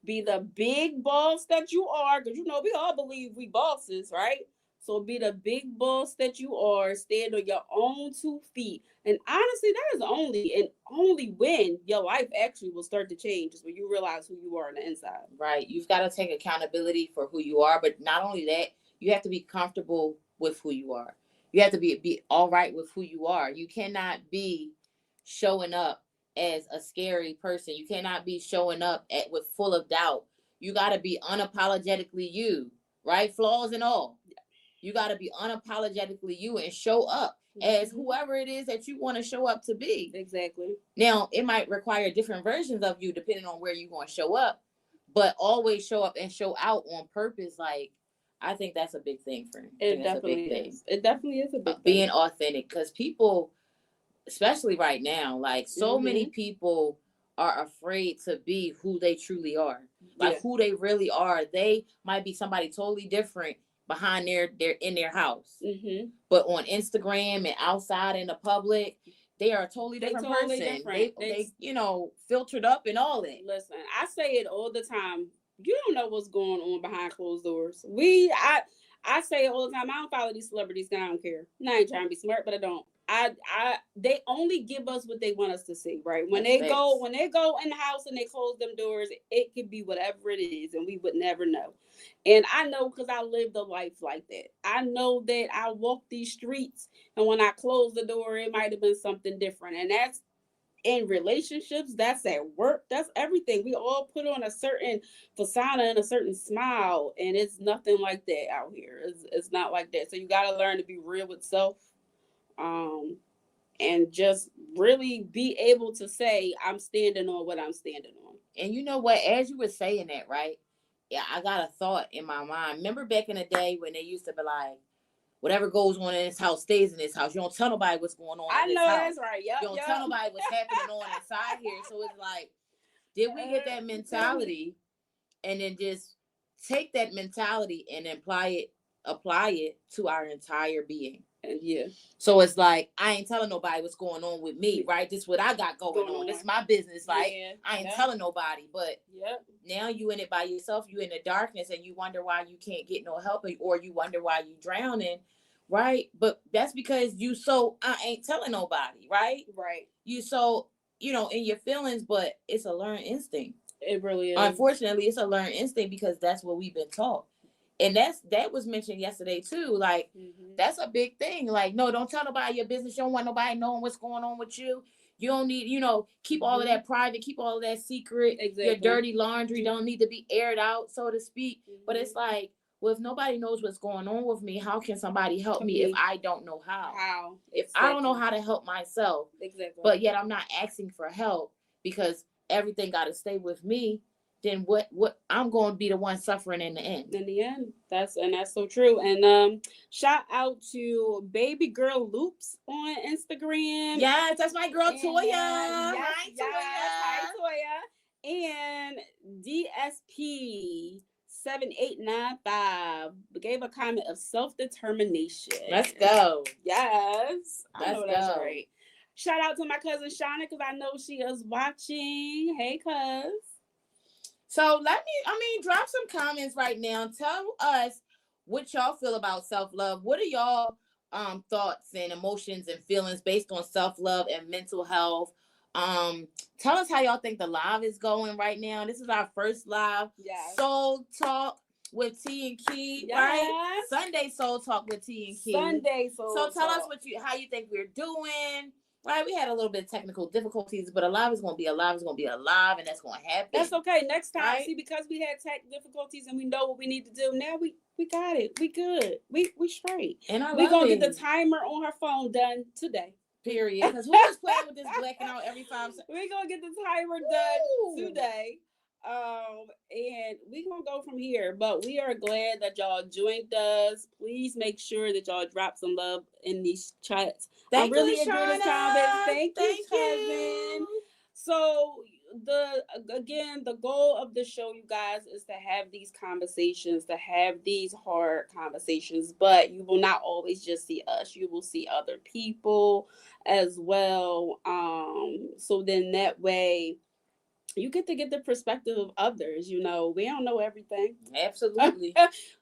Be the big boss that you are, because we all believe we bosses, right? So be the big boss that you are. Stand on your own 2 feet. And honestly, that is only when your life actually will start to change, is when you realize who you are on the inside.
Right. You've got to take accountability for who you are. But not only that, you have to be comfortable with who you are. You have to be all right with who you are. You cannot be showing up as a scary person. You cannot be showing up with full of doubt. You got to be unapologetically you, right? Flaws and all. You got to be unapologetically you and show up as whoever it is that you want to show up to be.
Exactly.
Now, it might require different versions of you depending on where you're going to show up, but always show up and show out on purpose. Like, I think that's a big thing for me.
It definitely is. It definitely is a big thing.
Being authentic, because people, especially right now, like so many people are afraid to be who they truly are, like who they really are. They might be somebody totally different behind they're in their house, but on Instagram and outside in the public, they are a totally different person. They filtered up and all that.
Listen, I say it all the time. You don't know what's going on behind closed doors. I say it all the time. I don't follow these celebrities because I don't care. I ain't trying to be smart, but I don't. They only give us what they want us to see, right? When they go in the house and they close them doors, it could be whatever it is, and we would never know. And I know, because I lived a life like that. I know that I walk these streets, and when I close the door, it might have been something different. And that's in relationships, that's at work, that's everything. We all put on a certain persona and a certain smile, and it's nothing like that out here. It's not like that. So you got to learn to be real with self. and just really be able to say, I'm standing on what I'm standing on.
And you know what? As you were saying that, right? Yeah, I got a thought in my mind. Remember back in the day when they used to be like, whatever goes on in this house stays in this house. You don't tell nobody what's going on in this house.
I know that's right. Yep,
You don't tell nobody what's happening on inside here. So it's like, did we get that mentality and then just take that mentality and apply it to our entire being?
Yeah.
So it's like, I ain't telling nobody what's going on with me, right? This is what I got going on. This is my business. Like, I ain't telling nobody. But now you in it by yourself. You in the darkness and you wonder why you can't get no help, or you wonder why you drowning, right? But that's because I ain't telling nobody, right?
Right.
You so, in your feelings, but it's a learned instinct.
It really is.
Unfortunately, it's a learned instinct because that's what we've been taught. And that was mentioned yesterday too. Like, that's a big thing. Like, no, don't tell nobody your business. You don't want nobody knowing what's going on with you. You don't need, keep all of that private, keep all of that secret. Exactly. Your dirty laundry don't need to be aired out, so to speak. But it's like, well, if nobody knows what's going on with me, how can somebody help me if I don't know how? If I don't know how to help myself. Exactly. But yet I'm not asking for help because everything got to stay with me, then what I'm going to be the one suffering in the end.
In the end, that's so true. And shout out to Baby Girl Loops on Instagram.
Yes, that's my girl Toya.
Yes, hi Toya. And DSP 7895 gave a comment of self-determination.
Let's go.
Yes, I know that's right. Shout out to my cousin Shauna because I know she is watching. Hey, cuz.
So drop some comments right now. Tell us what y'all feel about self-love. What are y'all thoughts and emotions and feelings based on self-love and mental health? Tell us how y'all think the live is going right now. This is our first live Soul Talk with T and Key, right? Sunday Soul Talk with T and Key.
Sunday Soul Talk.
So tell us how you think we're doing. Right, we had a little bit of technical difficulties, but alive is going to be alive. It's going to be alive, and that's going to happen.
That's okay. Next time, see, because we had tech difficulties and we know what we need to do. Now we got it. We good. We straight. And we're going to get the timer on her phone done today.
Period. Because who was playing with this blacking out every 5 seconds?
We're going to get the timer done today. And we're going to go from here. But we are glad that y'all joined us. Please make sure that y'all drop some love in these chats. I really enjoyed this time. Thank you, cousin. So the goal of the show, you guys, is to have these conversations, to have these hard conversations, but you will not always just see us. You will see other people as well. So then that way you get to get the perspective of others. We don't know everything.
Absolutely.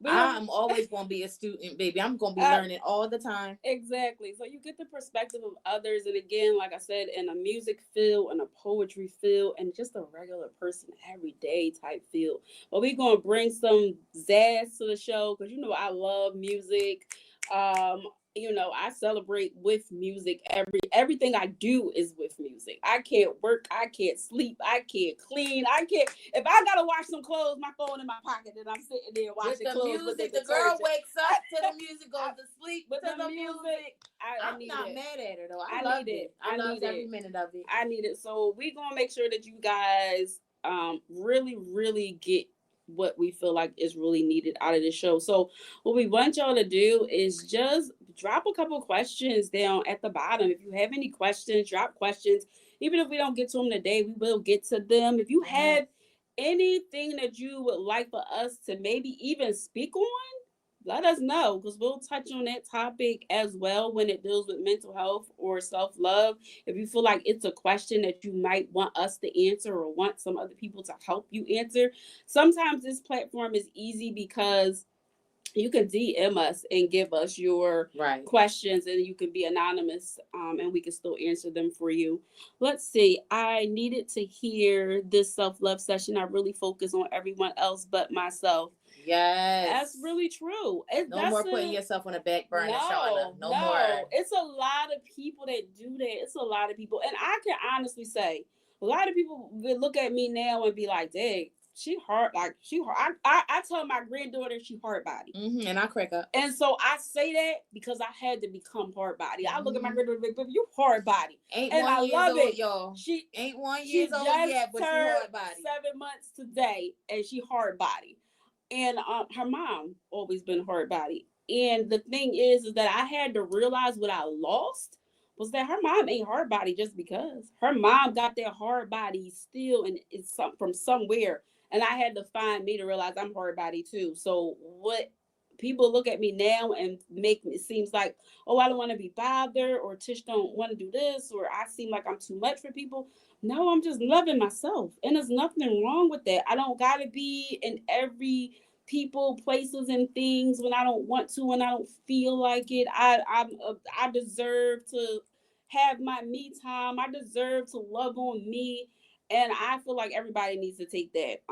I'm always going to be a student, baby. I'm going to be learning all the time.
Exactly. So you get the perspective of others. And again, like I said, in a music field, in a poetry field, and just a regular person, everyday type field. But we're going to bring some zazz to the show because, I love music. I celebrate with music. Everything I do is with music. I can't work. I can't sleep. I can't clean. If I gotta wash some clothes, my phone in my pocket, and I'm sitting there washing clothes.
Music, the girl wakes up to the music, goes to sleep
with the music.
I'm not mad at her though. I love it. I love every minute of it.
I need it. So we're gonna make sure that you guys really, really get what we feel like is really needed out of the show. So what we want y'all to do is just drop a couple questions down at the bottom. If you have any questions, drop questions. Even if we don't get to them today, we will get to them. If you have anything that you would like for us to maybe even speak on, let us know, because we'll touch on that topic as well when it deals with mental health or self-love. If you feel like it's a question that you might want us to answer or want some other people to help you answer, sometimes this platform is easy because you can DM us and give us your questions, and you can be anonymous, and we can still answer them for you. Let's see. I needed to hear this self-love session. I really focus on everyone else but myself.
Yes.
That's really true.
No more putting yourself on the back burner, Shauna. No more.
It's a lot of people that do that. It's a lot of people. And I can honestly say, a lot of people will look at me now and be like, dang, she hard, like she hard. I tell my granddaughter she hard body,
and I crack up.
and so I say that because I had to become hard body. I look at my granddaughter like, "Baby, you hard body,"
Ain't
and I
1 year
love
old,
it.
y'all.
She
ain't 1
she
year old
just
yet, but she
turned
hard body.
7 months today, and she hard body. And her mom always been hard body. And the thing is that I had to realize what I lost was that her mom ain't hard body just because. Her mom got that hard body still, and it's from somewhere. And I had to find me to realize I'm hard body too. So what people look at me now and make it seems like, oh, I don't want to be bothered, or Tish don't want to do this, or I seem like I'm too much for people. No, I'm just loving myself, and there's nothing wrong with that. I don't gotta be in every people, places, and things when I don't want to, when I don't feel like it. I deserve to have my me time. I deserve to love on me, and I feel like everybody needs to take that.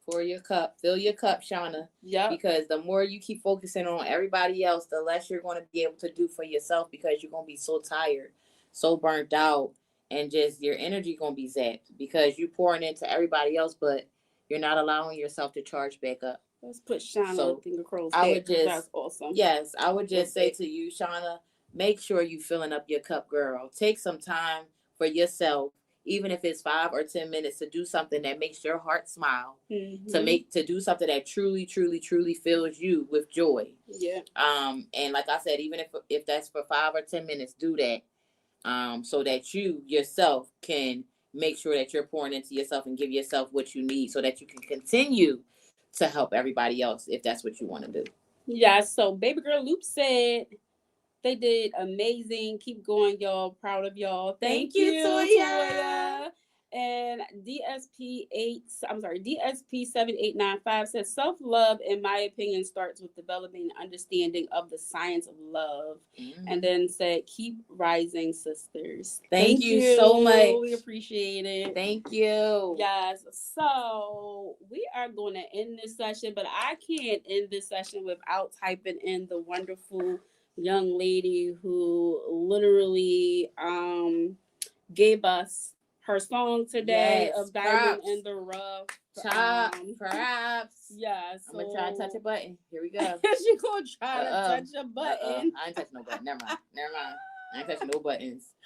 For your cup, fill your cup, Shauna.
Yeah.
Because the more you keep focusing on everybody else, the less you're going to be able to do for yourself, because you're going to be so tired, so burnt out, and just your energy going to be zapped because you're pouring into everybody else, but you're not allowing yourself to charge back up.
Let's put Shauna
So
finger crows.
I would just,
that's awesome.
Yes, I would just say to you, Shauna, make sure you filling up your cup, girl. Take some time for yourself, even if it's 5 or 10 minutes, to do something that makes your heart smile, to do something that truly, truly, truly fills you with joy.
Yeah.
And like I said, even if that's for 5 or 10 minutes, do that. So that you yourself can make sure that you're pouring into yourself and give yourself what you need, so that you can continue to help everybody else if that's what you want to do.
Yeah. So Baby Girl Loop said they did amazing. Keep going, y'all. Proud of y'all. Thank you, Toya. And DSP 7895 says self-love, in my opinion, starts with developing an understanding of the science of love. And then said, keep rising, sisters.
Thank you so much.
We appreciate it.
Thank you.
Yes. So we are going to end this session, but I can't end this session without typing in the wonderful young lady who literally gave us her song today, of Diamond in the Rough.
Perhaps.
Yes.
I'm gonna try to touch a button. Here we go.
She gonna try to touch a button.
I ain't touching no button. Never mind. I ain't touching no buttons.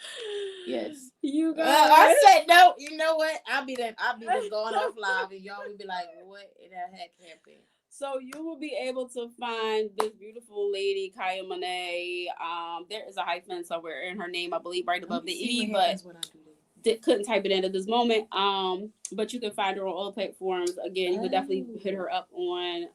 Yes.
You guys.
I said no. You know what? I'll be just going off live, and y'all will be like, "What in the heck happened?"
So you will be able to find this beautiful lady, Kiyah Monét. There is a hyphen somewhere in her name, I believe, right above the E, but couldn't type it in at this moment. But you can find her on all platforms. Again, you could definitely hit her up on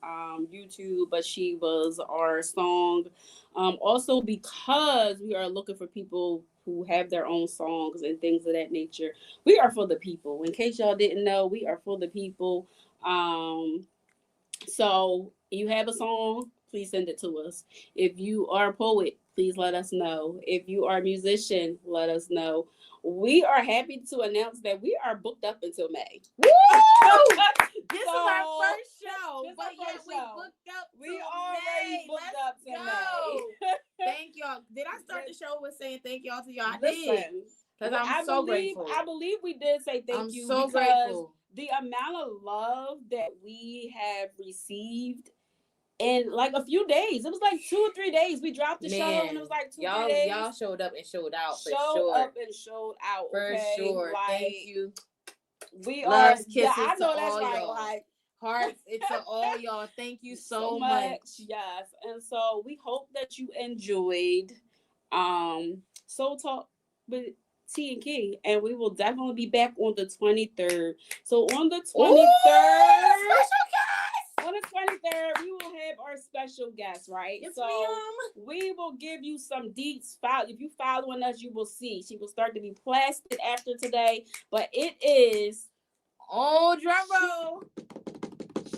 YouTube, but she was our song. Also, because we are looking for people who have their own songs and things of that nature. We are for the people. In case y'all didn't know, we are for the people. So you have a song, please send it to us. If you are a poet, please let us know. If you are a musician, let us know. We are happy to announce that we are booked up until May.
Woo! This is our first show.
We booked up. We already booked up till May.
Thank y'all. Did I start the show with saying thank y'all to y'all? I
did.
Because I'm so grateful.
I believe we did say thank you. I'm so grateful. The amount of love that we have received in like a few days. It was like 2 or 3 days. We dropped the show and it was like 2 or 3 days. Y'all showed up and showed out for sure. Showed up and showed out. For sure. Like, thank you. We Loves, kisses I know that's right. Y'all. Like hearts, it's to all y'all. Thank you so much. Yes. And so we hope that you enjoyed Soul Talk with T and King, and we will definitely be back on the 23rd. So on the 23rd, on the 23rd, we will have our special guest, right? Yes, so we will give you some deets. If you following us, you will see. She will start to be plastered after today, but it is drum roll.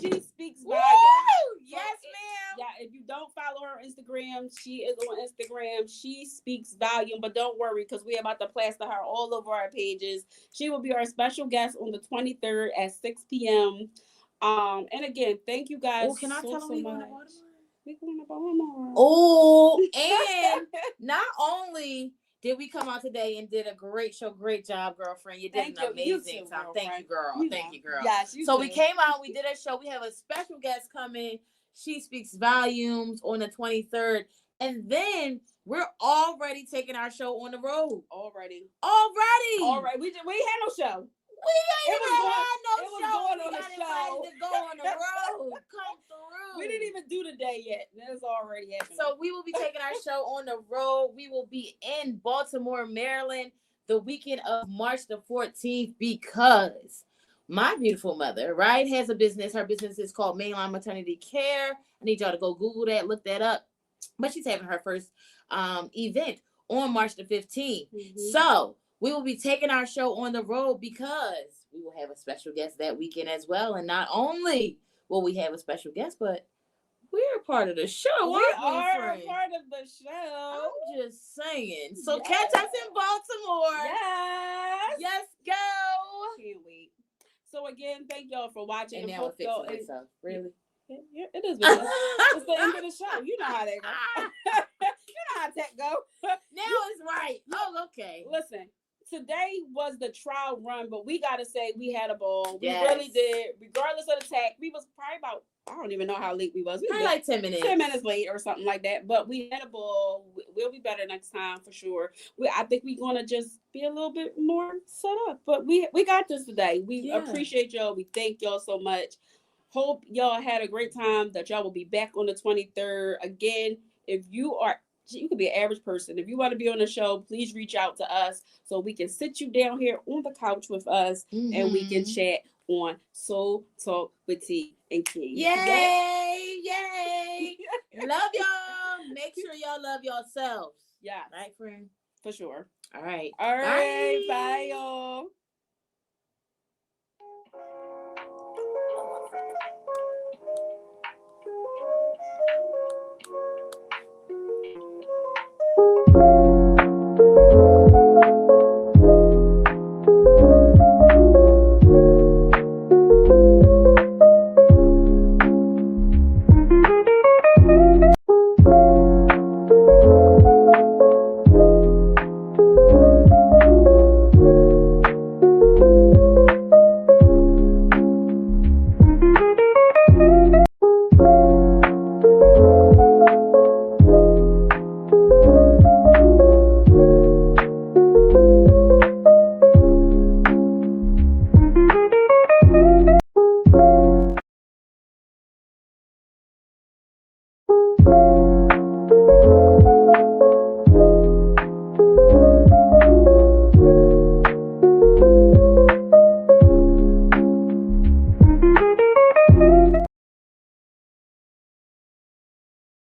She speaks volume. Yes, ma'am. Yeah, if you don't follow her on Instagram, she is on Instagram. She speaks volume, but don't worry because we're about to plaster her all over our pages. She will be our special guest on the 23rd at 6 p.m. And again, thank you guys. Oh, can I tell them we going to Baltimore? We going to Baltimore. Oh, and not only
did we come out today and did a great show. Great job, girlfriend. You did an amazing job. Thank you, girl. Thank you, girl.
Yes,
so we came out, we did a show. We have a special guest coming. She speaks volumes on the 23rd. And then we're already taking our show on the road.
Already.
We
ain't had no show.
We ain't even had no
show.
We got invited to go on the road. Come through.
We didn't even do the day yet. That's already happening.
So we will be taking our show on the road. We will be in Baltimore, Maryland, the weekend of March the 14th because my beautiful mother, right, has a business. Her business is called Mainline Maternity Care. I need y'all to go Google that, look that up. But she's having her first event on March the 15th. Mm-hmm. So we will be taking our show on the road because we will have a special guest that weekend as well. And not only will we have a special guest, but we're a part of the show.
We are a part of the show.
I'm just saying. So catch us in Baltimore.
Yes.
Yes, go.
Can't wait. So again, thank y'all for watching.
And now it fixes itself. Really?
Yeah, it is. It's the end of the show. You know how that go. You know how that go.
Now it's right. Oh, okay.
Listen, today was the trial run, but we gotta say we had a ball.
Yes.
We really did. Regardless of the tech, we was probably about, I don't even know how late we was. We
probably like 10 minutes.
10 minutes late or something like that. But we had a ball. We'll be better next time for sure. I think we're gonna just be a little bit more set up. But we got this today. We appreciate y'all. We thank y'all so much. Hope y'all had a great time, that y'all will be back on the 23rd. Again, if you could be an average person. If you want to be on the show, please reach out to us so we can sit you down here on the couch with us and we can chat on Soul Talk with T and Kiyah.
Yay! Yay! Love y'all. Make sure y'all love yourselves.
Yeah.
Right, friend?
For sure.
All right.
All right. Bye y'all.